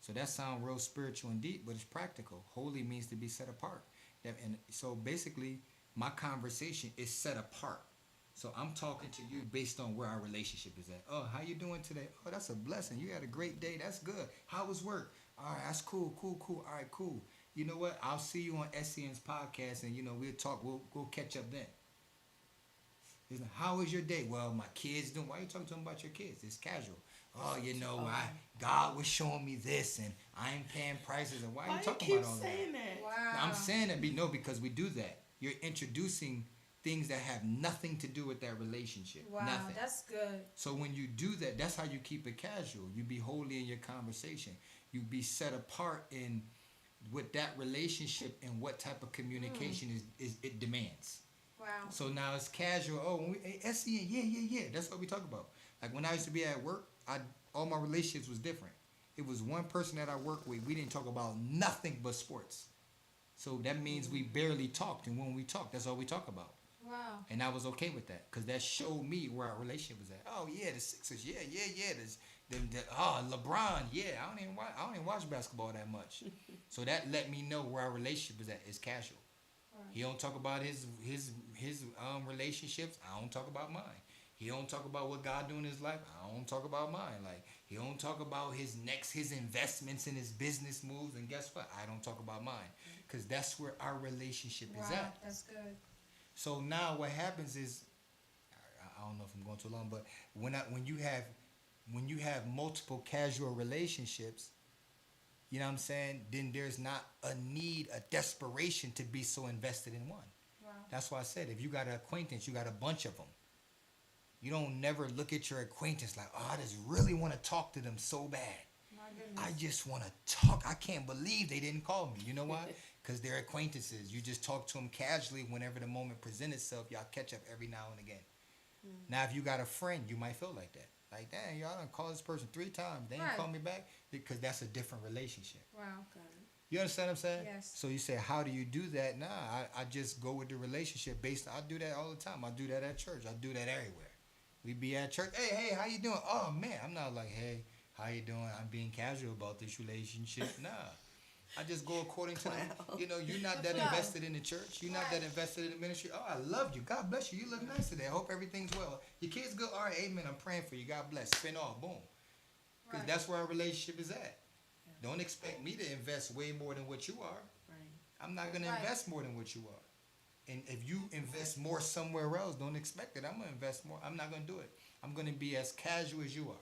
So that sounds real spiritual and deep, but it's practical. Holy means to be set apart. And so basically, my conversation is set apart. So I'm talking to you based on where our relationship is at. Oh, how you doing today? Oh, that's a blessing. You had a great day. That's good. How was work? All right, that's cool. All right, cool. You know what? I'll see you on SCN's podcast, and we'll talk. We'll catch up then. How was your day? Well, my kids doing. Why are you talking to them about your kids? It's casual. Oh, God was showing me this, and I ain't paying prices. And why are you talking keep about all saying that? that? Wow. I'm saying that because we do that. You're introducing things that have nothing to do with that relationship. Wow, Nothing. that's good. So when you do that, that's how you keep it casual. You be holy in your conversation. You be set apart in with that relationship and what type of communication is it demands. Wow. So now it's casual. Oh, when SCN, yeah. That's what we talk about. Like when I used to be at work, all my relationships was different. It was one person that I worked with. We didn't talk about nothing but sports. So that means we barely talked, and when we talked, that's all we talk about. Wow. And I was okay with that because that showed me where our relationship was at. Oh yeah, the Sixers, yeah. LeBron, yeah. I don't even watch basketball that much. So that let me know where our relationship is at. It's casual. Right. He don't talk about his relationships. I don't talk about mine. He don't talk about what God doing in his life. I don't talk about mine. Like he don't talk about his investments and his business moves. And guess what? I don't talk about mine because that's where our relationship is Wow, at. that's good. So now what happens is, I don't know if I'm going too long, but when you have multiple casual relationships, you know what I'm saying? Then there's not a need, a desperation to be so invested in one. Wow. That's why I said if you got an acquaintance, you got a bunch of them. You don't never look at your acquaintance like, oh, I just really want to talk to them so bad. My goodness. I just want to talk. I can't believe they didn't call me. You know why? Because they're acquaintances. You just talk to them casually whenever the moment presents itself. Y'all catch up every now and again. Now, if you got a friend, you might feel like that. Like, dang, y'all done called this person 3 times. They ain't Right. call me back. Because that's a different relationship. Wow. You understand what I'm saying? Yes. So you say, how do you do that? Nah, I just go with the relationship based. I do that all the time. I do that at church. I do that everywhere. We be at church. Hey, how you doing? Oh, man. I'm not like, hey, how you doing? I'm being casual about this relationship. Nah. I just go according to the, you're not that invested in the church. You're not that invested in the ministry. Oh, I love you. God bless you. You look nice today. I hope everything's well. Your kids good? All right, amen. I'm praying for you. God bless. Spin off. Boom. Because Right. that's where our relationship is at. Don't expect me to invest way more than what you are. Right. I'm not going to Right. invest more than what you are. And if you invest more somewhere else, don't expect it. I'm going to invest more. I'm not going to do it. I'm going to be as casual as you are.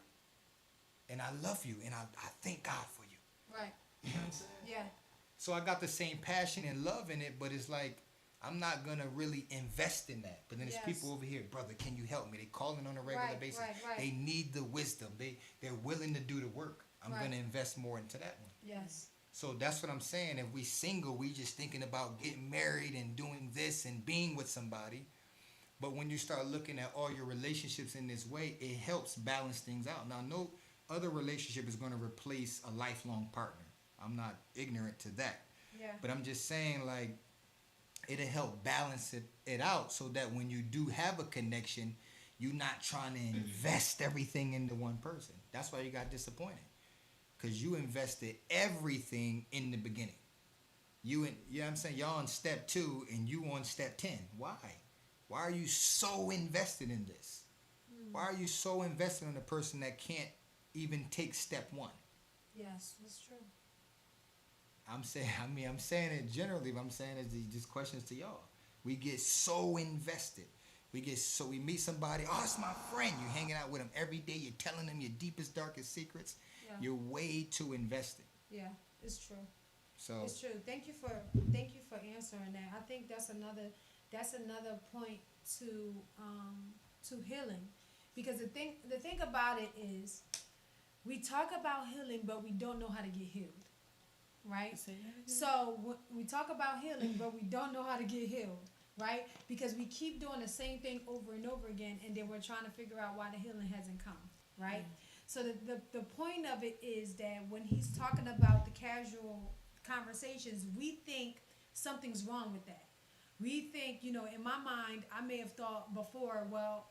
And I love you, and I thank God for you. Right. You know what I'm saying? Yeah. So I got the same passion and love in it, but it's like I'm not going to really invest in that. But then there's Yes. people over here, brother, can you help me? They calling on a regular Right, basis. right. They need the wisdom. They're willing to do the work. I'm Right. going to invest more into that one. Yes. So that's what I'm saying. If we single, we just thinking about getting married and doing this and being with somebody. But when you start looking at all your relationships in this way, it helps balance things out. Now, no other relationship is going to replace a lifelong partner. I'm not ignorant to that. Yeah. But I'm just saying, like, it'll help balance it out so that when you do have a connection, you're not trying to invest everything into one person. That's why you got disappointed. Because you invested everything in the beginning. You know what I'm saying? Y'all on step 2 and you on step 10. Why? Why are you so invested in this? Why are you so invested in a person that can't even take step 1? Yes, that's true. I'm saying it generally, but I'm saying it's just questions to y'all. We get so invested. We meet somebody, oh, it's my friend. You're hanging out with them every day. You're telling them your deepest, darkest secrets. Yeah. You're way too invested. Yeah, it's true. So It's true. Thank you for answering that. I think that's another point to healing, because the thing about it is, we talk about healing, but we don't know how to get healed. right? Say that again. So we talk about healing, but we don't know how to get healed, right? Because we keep doing the same thing over and over again, and then we're trying to figure out why the healing hasn't come, right? So the point of it is that when he's talking about the casual conversations, we think something's wrong with that. We think, you know, in my mind, I may have thought before, well,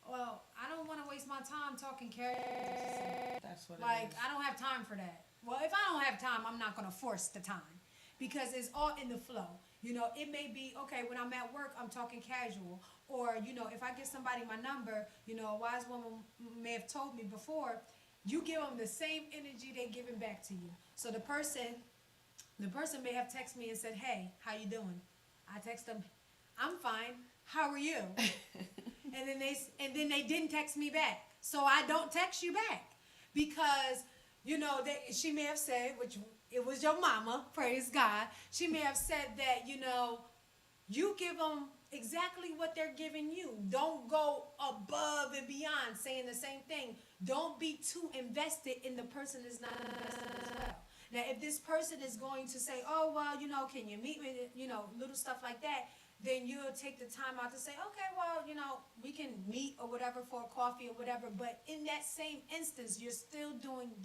I don't want to waste my time talking casual. That's what Like, it is. I don't have time for that. Well, if I don't have time, I'm not going to force the time because it's all in the flow. You know, it may be, okay, when I'm at work, I'm talking casual. Or, you know, if I give somebody my number, you know, a wise woman may have told me before, you give them the same energy they giving back to you. So the person may have texted me and said, hey, how you doing? I text them, I'm fine. How are you? and then they didn't text me back. So I don't text you back because, you know, she may have said, which it was your mama, praise God. She may have said that, you know, you give them exactly what they're giving you. Don't go above and beyond saying the same thing. Don't be too invested in the person that's not invested as well. Now, if this person is going to say, oh, well, you know, can you meet me, you know, little stuff like that, then you'll take the time out to say, okay, well, you know, we can meet or whatever for a coffee or whatever. But in that same instance, you're still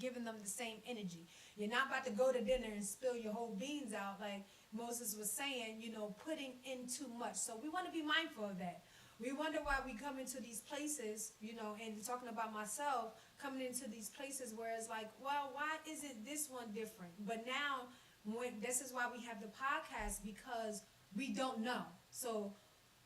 giving them the same energy. You're not about to go to dinner and spill your whole beans out like Moses was saying, you know, putting in too much. So we want to be mindful of that. We wonder why we come into these places, you know, and talking about myself, coming into these places where it's like, well, why isn't this one different? But now, this is why we have the podcast, because we don't know. So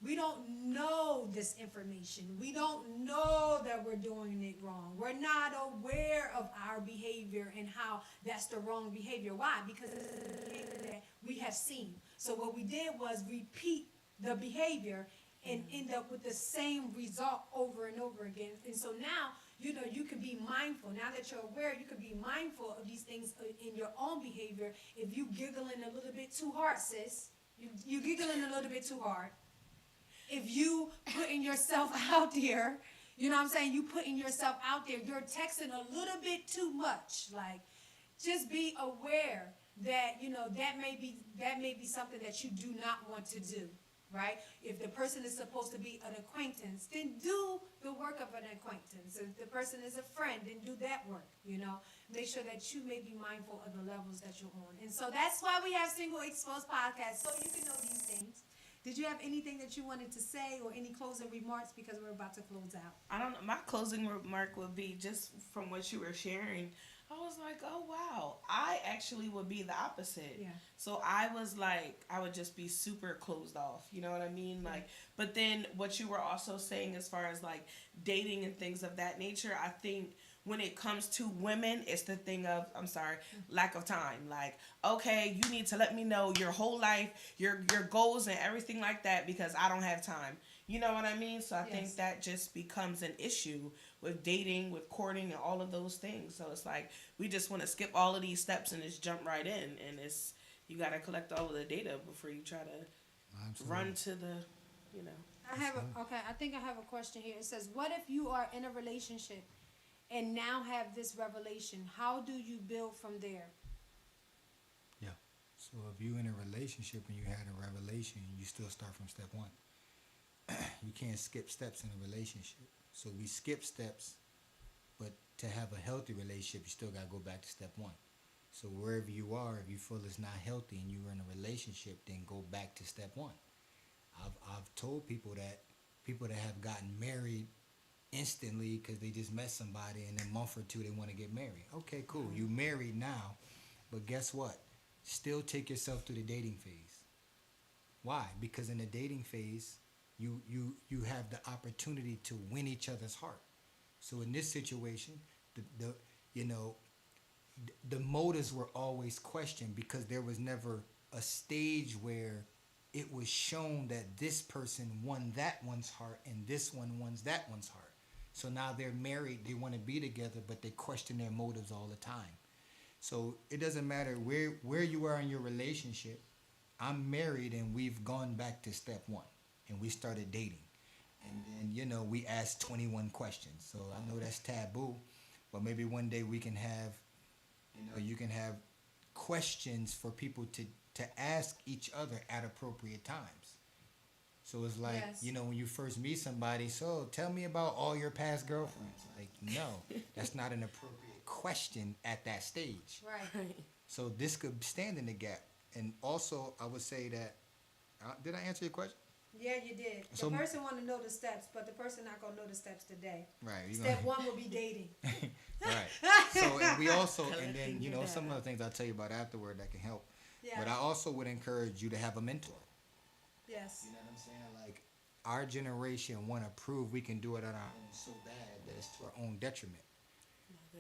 we don't know this information. We don't know that we're doing it wrong. We're not aware of our behavior and how that's the wrong behavior. Why? Because it's the behavior that we have seen. So what we did was repeat the behavior and end up with the same result over and over again. And so now, you know, you can be mindful. Now that you're aware, you can be mindful of these things in your own behavior. If you giggling a little bit too hard, sis, you giggling a little bit too hard. If you putting yourself out there, you know what I'm saying? You putting yourself out there, you're texting a little bit too much. Like, just be aware that, you know, that may be something that you do not want to do, right? If the person is supposed to be an acquaintance, then do the work of an acquaintance. If the person is a friend, then do that work, you know. Make sure that you may be mindful of the levels that you're on. And so that's why we have Single Exposed Podcast, so you can know these things. Did you have anything that you wanted to say or any closing remarks, because we're about to close out? I don't know. My closing remark would be, just from what you were sharing, I was like, oh, wow. I actually would be the opposite. Yeah. So I was like, I would just be super closed off. You know what I mean? Like, but then what you were also saying as far as like dating and things of that nature, I think when it comes to women, it's the thing of, lack of time. Like, okay, you need to let me know your whole life, your goals and everything like that, because I don't have time. You know what I mean? So I think that just becomes an issue with dating, with courting, and all of those things. So it's like, we just want to skip all of these steps and just jump right in. And it's, you got to collect all of the data before you try to run to the, you know. I think I have a question here. It says, what if you are in a relationship and now have this revelation? How do you build from there? Yeah. So if you're in a relationship and you had a revelation, you still start from step one. You can't skip steps in a relationship. So we skip steps, but to have a healthy relationship, you still got to go back to step one. So wherever you are, if you feel it's not healthy and you're in a relationship, then go back to step one. I've told people that have gotten married instantly because they just met somebody and in a month or two they want to get married. Okay, cool. You married now, but guess what? Still take yourself through the dating phase. Why? Because in the dating phase, you have the opportunity to win each other's heart. So in this situation, the motives were always questioned because there was never a stage where it was shown that this person won that one's heart and this one wins that one's heart. So now they're married, they want to be together, but they question their motives all the time. So it doesn't matter where you are in your relationship. I'm married and we've gone back to step one and we started dating. And then, we asked 21 questions. So I know that's taboo, but maybe one day we can have, you can have questions for people to ask each other at appropriate times. So it's like, Yes. you know, when you first meet somebody, so tell me about all your past girlfriends. Like, no, that's not an appropriate question at that stage. Right. So this could stand in the gap. And also, I would say that, did I answer your question? Yeah, you did. The So- person want to know the steps, but the person not gonna know the steps today. Right. you Step gonna- one will be dating. Right. So, and we also, and then, Collecting you your know, some data. other things I'll tell you about afterward that can help. Yeah. But I also would encourage you to have a mentor. Yes. You know what I'm saying? Like, our generation want to prove we can do it on our own so bad that it's to our own detriment.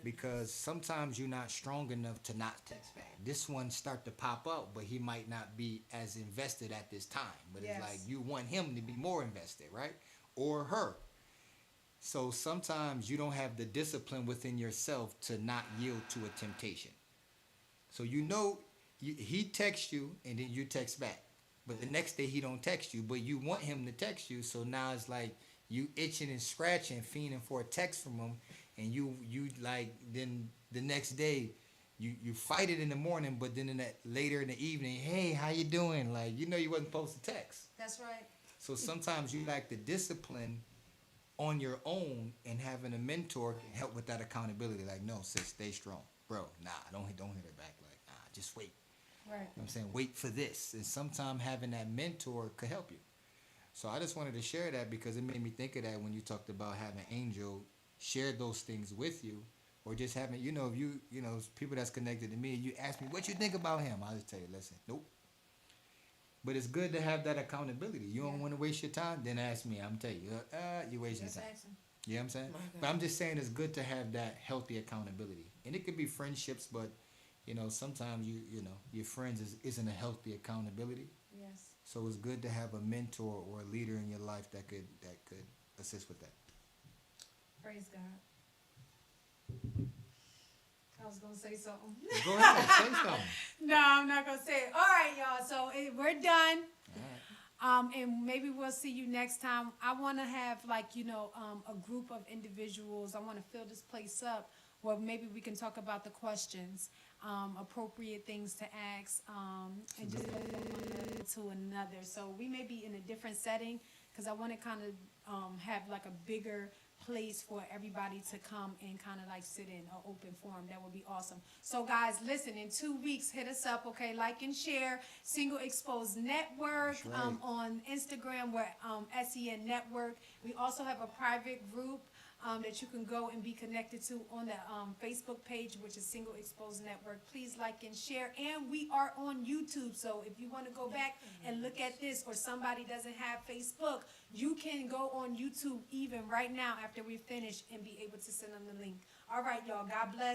Because sometimes you're not strong enough to not text back. This one start to pop up, but he might not be as invested at this time. But Yes. it's like you want him to be more invested, right? Or her. So sometimes you don't have the discipline within yourself to not yield to a temptation. So you know he texts you and then you text back. But the next day he don't text you, but you want him to text you. So now it's like you itching and scratching, fiending for a text from him, and you like then the next day you fight it in the morning, but then in that later in the evening, hey, how you doing? Like, you know, you wasn't supposed to text. That's right. So sometimes you lack the discipline on your own, and having a mentor can help with that accountability. Like, no, sis, stay strong, bro. Nah, don't hit it back. Like, nah, just wait. Right. You know what I'm saying? Wait for this. And sometimes having that mentor could help you. So I just wanted to share that because it made me think of that when you talked about having Angel share those things with you, or just having, you know, if you know, people that's connected to me, you ask me what you think about him, I'll just tell you, listen, nope. But it's good to have that accountability. You don't Yeah. want to waste your time, then ask me. I'm telling you, you're wasting Just your time. ask him. You know what I'm saying? My But I'm just saying it's good to have that healthy accountability. And it could be friendships, but you know, sometimes you know, your friends isn't a healthy accountability. Yes. So it's good to have a mentor or a leader in your life that could assist with that. Praise God. I was gonna say something. Go ahead, say something. No, I'm not gonna say it. All right, y'all. So we're done. All right. And maybe we'll see you next time. I want to have like, you know, a group of individuals. I want to fill this place up where maybe we can talk about the questions, appropriate things to ask, and just to another. So we may be in a different setting because I want to kind of have like a bigger place for everybody to come and kind of like sit in an open forum. That would be awesome. So guys, listen, in 2 weeks, hit us up, okay? Like and share Single Exposed Network. That's right. On Instagram, we're SEN Network. We also have a private group that you can go and be connected to on the Facebook page, which is Single Exposed Network. Please like and share. And we are on YouTube, so if you want to go back and look at this, or somebody doesn't have Facebook, you can go on YouTube even right now after we finish and be able to send them the link. All right, y'all. God bless.